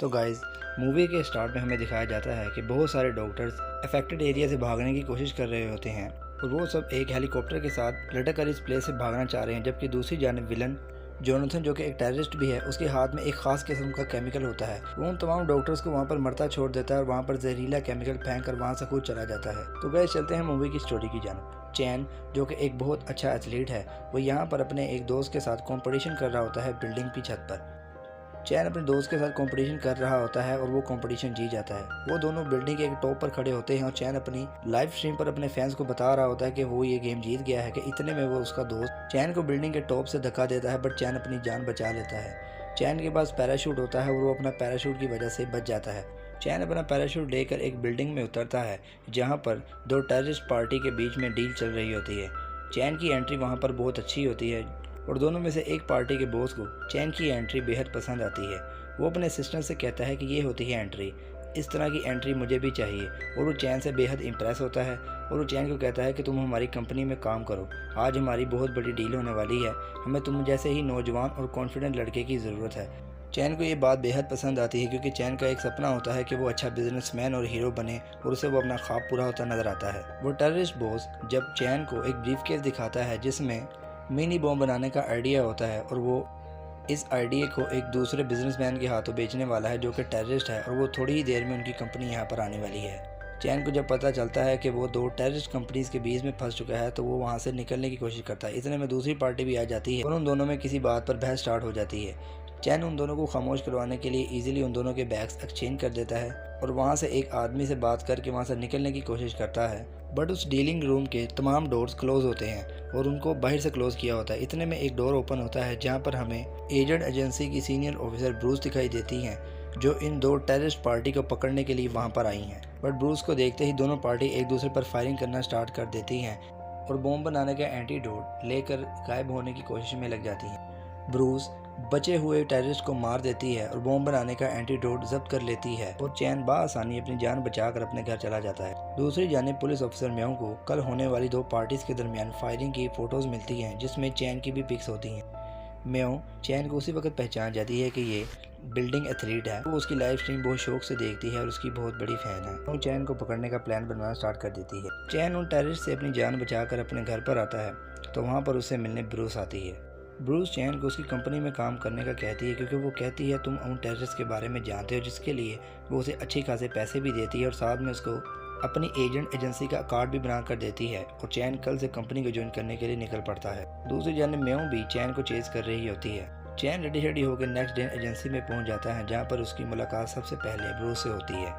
तो guys, movie के start में हमें दिखाया जाता है कि बहुत सारे डॉक्टर्स अफेक्टेड एरिया से भागने की कोशिश कर रहे होते हैं और वो सब एक हेलीकॉप्टर के साथ लटक कर इस प्लेस से भागना चाह रहे हैं, जबकि दूसरी जानब विलन जोनाथन, जो कि एक टेररिस्ट भी है, उसके हाथ में एक खास किस्म का केमिकल होता है। वो उन तमाम डॉक्टर्स को वहाँ पर मरता छोड़ देता है और वहाँ पर जहरीला केमिकल फेंक कर वहाँ से खुद चला जाता है। तो गाइस, चलते हैं मूवी की स्टोरी की जानब। चैन, जो कि एक बहुत अच्छा एथलीट है, वो यहाँ पर अपने एक दोस्त के साथ कंपटीशन कर रहा होता है बिल्डिंग की छत पर। चैन अपने दोस्त के साथ कंपटीशन कर रहा होता है और वो कंपटीशन जीत जाता है। वो दोनों बिल्डिंग के एक टॉप पर खड़े होते हैं और चैन अपनी लाइव स्ट्रीम पर अपने फैंस को बता रहा होता है कि वो ये गेम जीत गया है कि इतने में वो उसका दोस्त चैन को बिल्डिंग के टॉप से धक्का देता है, बट चैन अपनी जान बचा लेता है। चैन के पास पैराशूट होता है और वो अपना पैराशूट की वजह से बच जाता है। चैन अपना पैराशूट लेकर एक बिल्डिंग में उतरता है जहाँ पर दो टेररिस्ट पार्टी के बीच में डील चल रही होती है। चैन की एंट्री वहाँ पर बहुत अच्छी होती है और दोनों में से एक पार्टी के बॉस को चैन की एंट्री बेहद पसंद आती है। वो अपने असिस्टेंट से कहता है कि ये होती है एंट्री, इस तरह की एंट्री मुझे भी चाहिए, और वो चैन से बेहद इम्प्रेस होता है और वो चैन को कहता है कि तुम हमारी कंपनी में काम करो, आज हमारी बहुत बड़ी डील होने वाली है, हमें तुम जैसे ही नौजवान और कॉन्फिडेंट लड़के की ज़रूरत है। चैन को ये बात बेहद पसंद आती है क्योंकि चैन का एक सपना होता है कि वो अच्छा बिजनेसमैन और हीरो बने और उसे वो अपना ख्वाब पूरा होता नजर आता है। वो टेररिस्ट बॉस जब चैन को एक ब्रीफकेस दिखाता है जिसमें मिनी बॉम्ब बनाने का आइडिया होता है और वो इस आइडिया को एक दूसरे बिजनेसमैन के हाथों बेचने वाला है जो कि टेररिस्ट है, और वो थोड़ी ही देर में उनकी कंपनी यहाँ पर आने वाली है। चैन को जब पता चलता है कि वो दो टेररिस्ट कंपनीज के बीच में फंस चुका है तो वो वहाँ से निकलने की कोशिश करता है। इतने में दूसरी पार्टी भी आ जाती है और उन दोनों में किसी बात पर बहस स्टार्ट हो जाती है। चैन उन दोनों को खामोश करवाने के लिए इजीली उन दोनों के बैग्स एक्सचेंज कर देता है और वहाँ से एक आदमी से बात करके वहाँ से निकलने की कोशिश करता है, बट उस डीलिंग रूम के तमाम डोर्स क्लोज होते हैं और उनको बाहर से क्लोज किया होता है। इतने में एक डोर ओपन होता है जहाँ पर हमें एजेंट एजेंसी की सीनियर ऑफिसर ब्रूस दिखाई देती हैं, जो इन दो टेररिस्ट पार्टी को पकड़ने के लिए वहाँ पर आई हैं। बट ब्रूस को देखते ही दोनों पार्टी एक दूसरे पर फायरिंग करना स्टार्ट कर देती हैं और बॉम्ब बनाने का एंटीडोट लेकर गायब होने की कोशिश में लग जाती हैं। ब्रूस बचे हुए टेररिस्ट को मार देती है और बॉम्ब बनाने का एंटीडोट जब्त कर लेती है और चैन बासानी अपनी जान बचाकर अपने घर चला जाता है। दूसरी जानिब पुलिस ऑफिसर म्याओ को कल होने वाली दो पार्टीज के दरमियान फायरिंग की फोटोज मिलती हैं जिसमें चैन की भी पिक्स होती हैं। म्याओ चैन को उसी वक्त पहचान जाती है कि ये बिल्डिंग एथलीट है। वो उसकी लाइव स्ट्रीम बहुत शौक से देखती है और उसकी बहुत बड़ी फैन है। वो चैन को पकड़ने का प्लान बनाना स्टार्ट कर देती है। चैन उन टेररिस्ट से अपनी जान बचाकर अपने घर पर आता है तो वहाँ पर उसे मिलने ब्रूस आती है। ब्रूस चैन को उसकी कंपनी में काम करने का कहती है क्योंकि वो कहती है तुम उन टेररिस्ट के बारे में जानते हो, जिसके लिए वो उसे अच्छे खासे पैसे भी देती है और साथ में उसको अपनी एजेंट एजेंसी का कार्ड भी बना कर देती है और चैन कल से कंपनी को ज्वाइन करने के लिए निकल पड़ता है। दूसरी जानिब म्याओ भी चैन को चेज कर रही होती है। चैन रेडी शेडी होकर नेक्स्ट डे एजेंसी में पहुंच जाता है जहां पर उसकी मुलाकात सबसे पहले ब्रूस से होती है।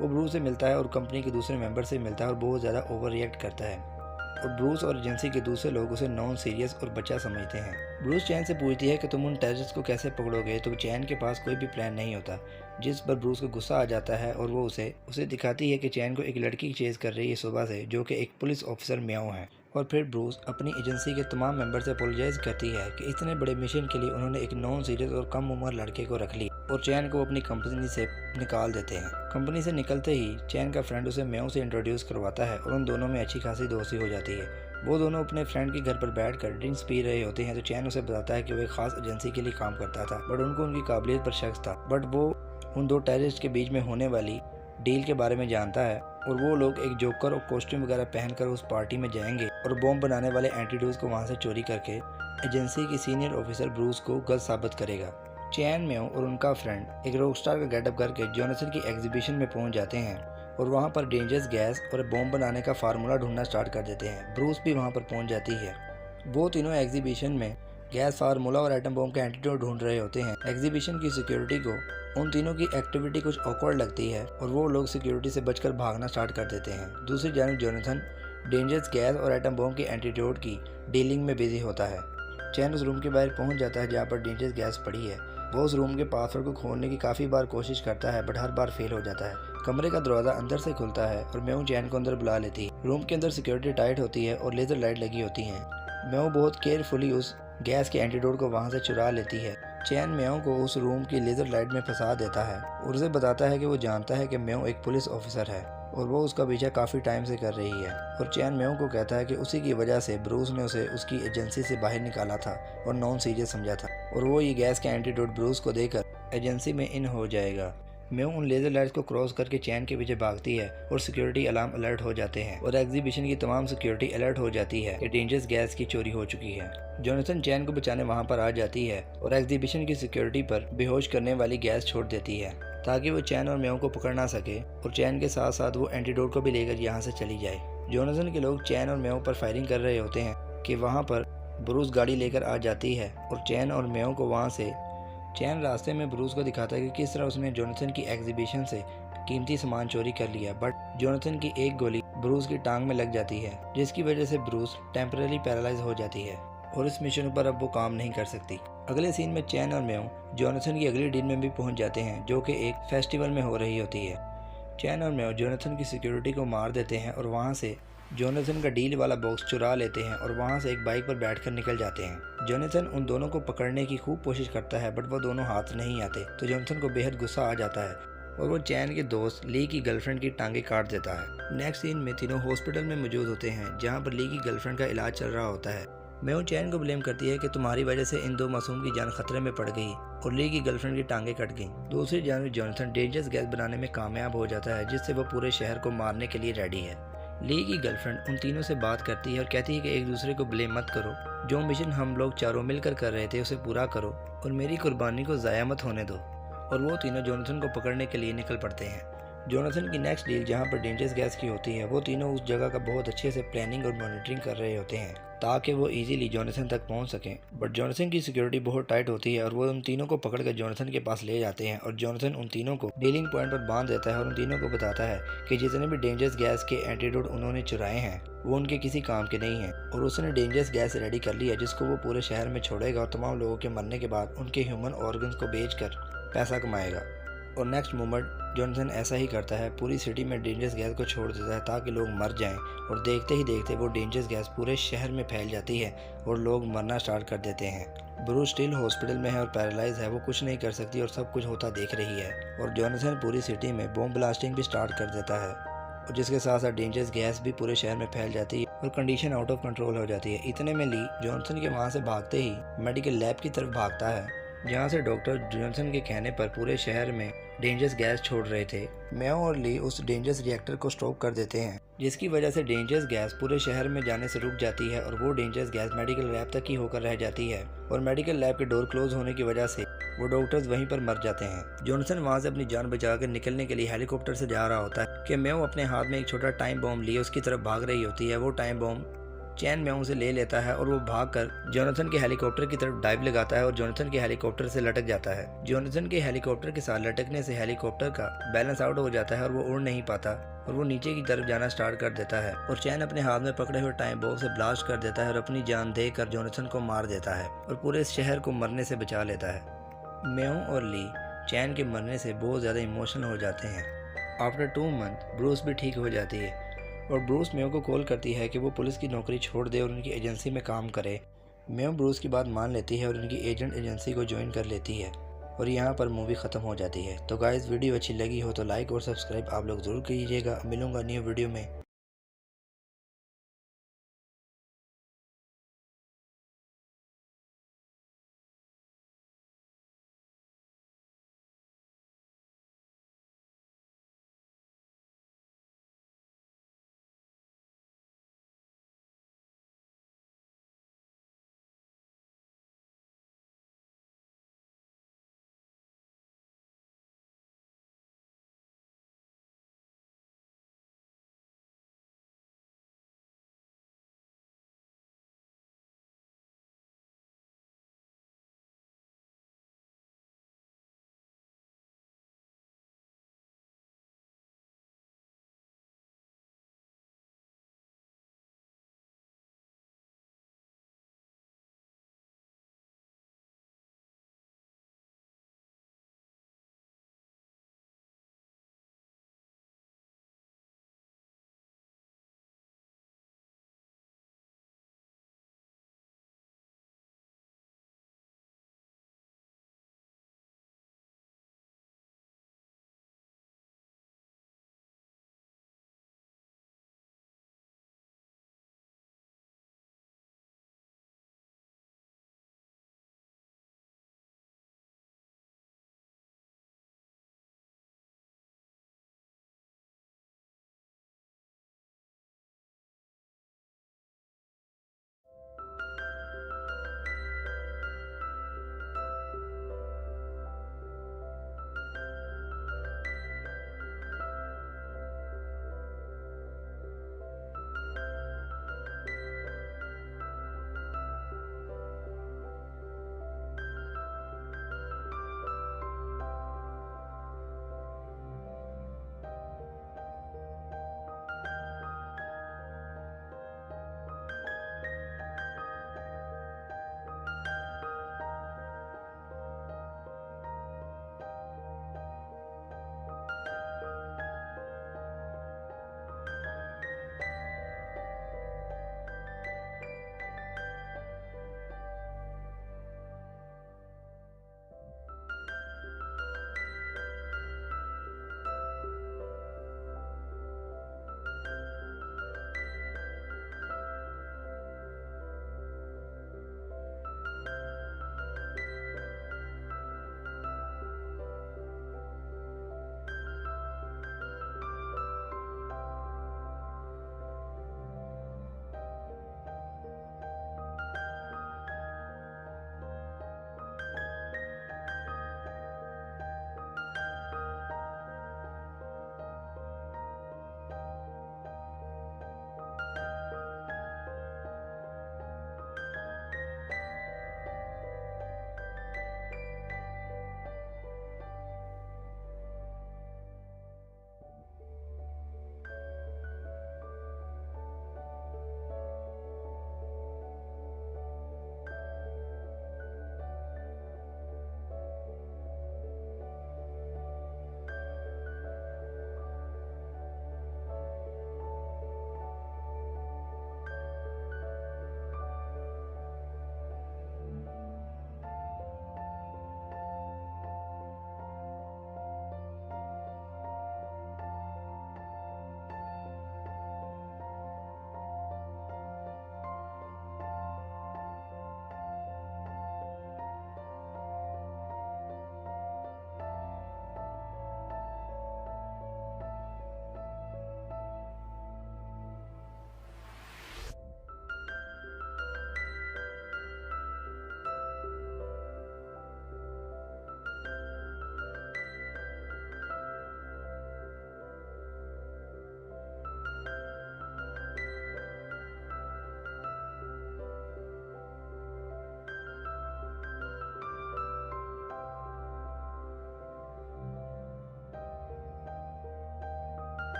वो ब्रूस से मिलता है और कंपनी के दूसरे मेंबर से मिलता है और बहुत ज़्यादा ओवर रिएक्ट करता है और ब्रूस और एजेंसी के दूसरे लोग उसे नॉन सीरियस और बच्चा समझते हैं। ब्रूस चैन से पूछती है कि तुम उन टेररिस्ट को कैसे पकड़ोगे, तो चैन के पास कोई भी प्लान नहीं होता, जिस पर ब्रूस को गुस्सा आ जाता है और वो उसे दिखाती है कि चैन को एक लड़की चेज कर रही है सुबह से, जो कि एक पुलिस ऑफिसर म्याओ है। और फिर ब्रूस अपनी एजेंसी के तमाम मेंबर से अपोलोजाइज करती है कि इतने बड़े मिशन के लिए उन्होंने एक नॉन सीरियस और कम उम्र लड़के को रख लिया और चैन को अपनी कंपनी से निकाल देते हैं। कंपनी से निकलते ही चैन का फ्रेंड उसे म्याओ से इंट्रोड्यूस करवाता है और उन दोनों में अच्छी खासी दोस्ती हो जाती है। वो दोनों अपने फ्रेंड के घर पर बैठकर ड्रिंक्स पी रहे होते हैं तो चैन उसे बताता है कि वो एक खास एजेंसी के लिए काम करता था, बट उनको उनकी काबिलियत पर शक था, बट वो उन दो टेररिस्ट के बीच में होने वाली डील के बारे में जानता है और वो लोग एक जोकर और कॉस्ट्यूम वगैरह पहनकर उस पार्टी में जाएंगे और बॉम्ब बनाने वाले एंटीडोट्स को वहां से चोरी करके एजेंसी की सीनियर ऑफिसर ब्रूस को गलत साबित करेगा। चैन म्याओ और उनका फ्रेंड एक रॉकस्टार का गेटअप करके जोनाथन की एग्जीबिशन में पहुंच जाते हैं और वहां पर डेंजरस गैस और बॉम्ब बनाने का फार्मूला ढूंढना स्टार्ट कर देते हैं। ब्रूस भी वहां पर पहुंच जाती है। वो तीनों एग्जीबिशन में गैस फार्मूला और एटम बॉम्ब का एंटीडोट ढूंढ रहे होते हैं। एग्जीबिशन की सिक्योरिटी को उन तीनों की एक्टिविटी कुछ ऑकवर्ड लगती है और वो लोग सिक्योरिटी से बचकर भागना स्टार्ट कर देते हैं। दूसरी जानिब जोनाथन डेंजरस गैस और एटम बॉम्ब के एंटीडोट की डीलिंग में बिजी होता है। चैन उस रूम के बाहर पहुंच जाता है जहाँ पर डेंजरस गैस पड़ी है। वो उस रूम के पासवर्ड को खोलने की काफ़ी बार कोशिश करता है बट हर बार फेल हो जाता है। कमरे का दरवाज़ा अंदर से खुलता है और म्याओ चैन को अंदर बुला लेती है। रूम के अंदर सिक्योरिटी टाइट होती है और लेज़र लाइट लगी होती हैं। म्याओ बहुत केयरफुली उस गैस के एंटीडोट को वहाँ से चुरा लेती है। चैन म्याओ को उस रूम की लेज़र लाइट में फंसा देता है और उसे बताता है कि वो जानता है कि म्याओ एक पुलिस ऑफिसर है और वो उसका पीछा काफ़ी टाइम से कर रही है। और चैन म्याओ को कहता है कि उसी की वजह से ब्रूस ने उसे उसकी एजेंसी से बाहर निकाला था और नॉन सीरियस समझा था और वो ये गैस का एंटीडोट ब्रूस को देकर एजेंसी में इन हो जाएगा। म्यो उन लेज़र लाइट्स को क्रॉस करके चैन के पीछे भागती है और सिक्योरिटी अलार्म अलर्ट हो जाते हैं और एग्जीबिशन की तमाम सिक्योरिटी अलर्ट हो जाती है कि डेंजरस गैस की चोरी हो चुकी है। जोनाथन चैन को बचाने वहां पर आ जाती है और एग्जीबिशन की सिक्योरिटी पर बेहोश करने वाली गैस छोड़ देती है ताकि वो चैन और म्यो को पकड़ ना सके और चैन के साथ साथ वो एंटीडोट को भी लेकर यहाँ से चली जाए। जोनाथन के लोग चैन और म्यो पर फायरिंग कर रहे होते हैं कि वहाँ पर ब्रूस गाड़ी लेकर आ जाती है और चैन और म्यो को वहाँ से चैन रास्ते में ब्रूस को दिखाता है कि किस तरह उसने जोनाथन की एग्जीबिशन से कीमती सामान चोरी कर लिया, बट जोनाथन की एक गोली ब्रूस की टांग में लग जाती है जिसकी वजह से ब्रूस टेम्पररी पैरालाइज हो जाती है और इस मिशन पर अब वो काम नहीं कर सकती। अगले सीन में चैन और म्यो जोनाथन की अगली डील में भी पहुंच जाते हैं जो कि एक फेस्टिवल में हो रही होती है। चैन और म्यो जोनाथन की सिक्योरिटी को मार देते हैं और वहाँ से जोनाथन का डील वाला बॉक्स चुरा लेते हैं और वहाँ से एक बाइक पर बैठकर निकल जाते हैं। जोनाथन उन दोनों को पकड़ने की खूब कोशिश करता है बट वो दोनों हाथ नहीं आते तो जोनाथन को बेहद गुस्सा आ जाता है और वो चैन के दोस्त ली की गर्लफ्रेंड की टांगे काट देता है। नेक्स्ट सीन में तीनों हॉस्पिटल में मौजूद होते हैं जहाँ पर ली की गर्लफ्रेंड का इलाज चल रहा होता है। म्यो चैन को ब्लेम करती है कि तुम्हारी वजह से इन दो मासूम की जान खतरे में पड़ गई और ली की गर्लफ्रेंड की टांगे कट गई। दूसरी जानब जोनाथन डेंजरस गैस बनाने में कामयाब हो जाता है जिससे वो पूरे शहर को मारने के लिए रेडी है। ली की गर्लफ्रेंड उन तीनों से बात करती है और कहती है कि एक दूसरे को ब्लेम मत करो, जो मिशन हम लोग चारों मिलकर कर रहे थे उसे पूरा करो और मेरी कुर्बानी को ज़ाया मत होने दो। और वो तीनों जोनाथन को पकड़ने के लिए निकल पड़ते हैं। जोनाथन की नेक्स्ट डील जहाँ पर डेंजरस गैस की होती है वो तीनों उस जगह का बहुत अच्छे से प्लानिंग और मॉनिटरिंग कर रहे होते हैं ताकि वो इजीली जोनाथन तक पहुंच सकें, बट जोनाथन की सिक्योरिटी बहुत टाइट होती है और वो उन तीनों को पकड़कर जोनाथन के पास ले जाते हैं और जोनाथन उन तीनों को डीलिंग पॉइंट पर बांध देता है और उन तीनों को बताता है कि जितने भी डेंजरस गैस के एंटीडोट उन्होंने चुराए हैं वो उनके किसी काम के नहीं हैं और उसने डेंजरस गैस रेडी कर ली है जिसको वो पूरे शहर में छोड़ेगा और तमाम लोगों के मरने के बाद उनके ह्यूमन ऑर्गन्स को बेचकर पैसा कमाएगा। और नेक्स्ट मोमेंट जोनाथन ऐसा ही करता है, पूरी सिटी में डेंजरस गैस को छोड़ देता है ताकि लोग मर जाएं और देखते ही देखते वो डेंजरस गैस पूरे शहर में फैल जाती है और लोग मरना स्टार्ट कर देते हैं। ब्रूस स्टिल हॉस्पिटल में है और पैरालाइज है, वो कुछ नहीं कर सकती और सब कुछ होता देख रही है और जोनाथन पूरी सिटी में बॉम्ब ब्लास्टिंग भी स्टार्ट कर देता है और जिसके साथ साथ डेंजरस गैस भी पूरे शहर में फैल जाती है और कंडीशन आउट ऑफ कंट्रोल हो जाती है। इतने में ली जोनाथन के वहाँ से भागते ही मेडिकल लैब की तरफ भागता है जहाँ से डॉक्टर जोनाथन के कहने पर पूरे शहर में डेंजरस गैस छोड़ रहे थे। म्यो और ली उस डेंजरस रिएक्टर को स्टॉप कर देते हैं जिसकी वजह से डेंजरस गैस पूरे शहर में जाने से रुक जाती है और वो डेंजरस गैस मेडिकल लैब तक ही होकर रह जाती है और मेडिकल लैब के डोर क्लोज होने की वजह से वो डॉक्टर्स वहीं पर मर जाते हैं। जोनाथन वहाँ से अपनी जान बचाकर निकलने के लिए हेलीकॉप्टर से जा रहा होता है कि म्यो अपने हाथ में एक छोटा टाइम बॉम्ब लिए उसकी तरफ भाग रही होती है। वो टाइम बॉम्ब चैन म्यो से ले लेता है और वो भागकर जोनाथन के हेलीकॉप्टर की तरफ डाइव लगाता है और जोनाथन के हेलीकॉप्टर से लटक जाता है। जोनाथन के हेलीकॉप्टर के साथ लटकने से हेलीकॉप्टर का बैलेंस आउट हो जाता है और वो उड़ नहीं पाता और वो नीचे की तरफ जाना स्टार्ट कर देता है और चैन अपने हाथ में पकड़े हुए टाइम बॉम्ब से ब्लास्ट कर देता है और अपनी जान देकर जोनाथन को मार देता है और पूरे शहर को मरने से बचा लेता है। म्यो और ली चैन के मरने से बहुत ज़्यादा इमोशनल हो जाते हैं। आफ्टर 2 मंथ ब्रूस भी ठीक हो जाती है और ब्रूस म्यो को कॉल करती है कि वो पुलिस की नौकरी छोड़ दे और उनकी एजेंसी में काम करे। म्यो ब्रूस की बात मान लेती है और उनकी एजेंट एजेंसी को ज्वाइन कर लेती है और यहाँ पर मूवी ख़त्म हो जाती है। तो गाइस वीडियो अच्छी लगी हो तो लाइक और सब्सक्राइब आप लोग ज़रूर कीजिएगा। मिलूंगा न्यू वीडियो में।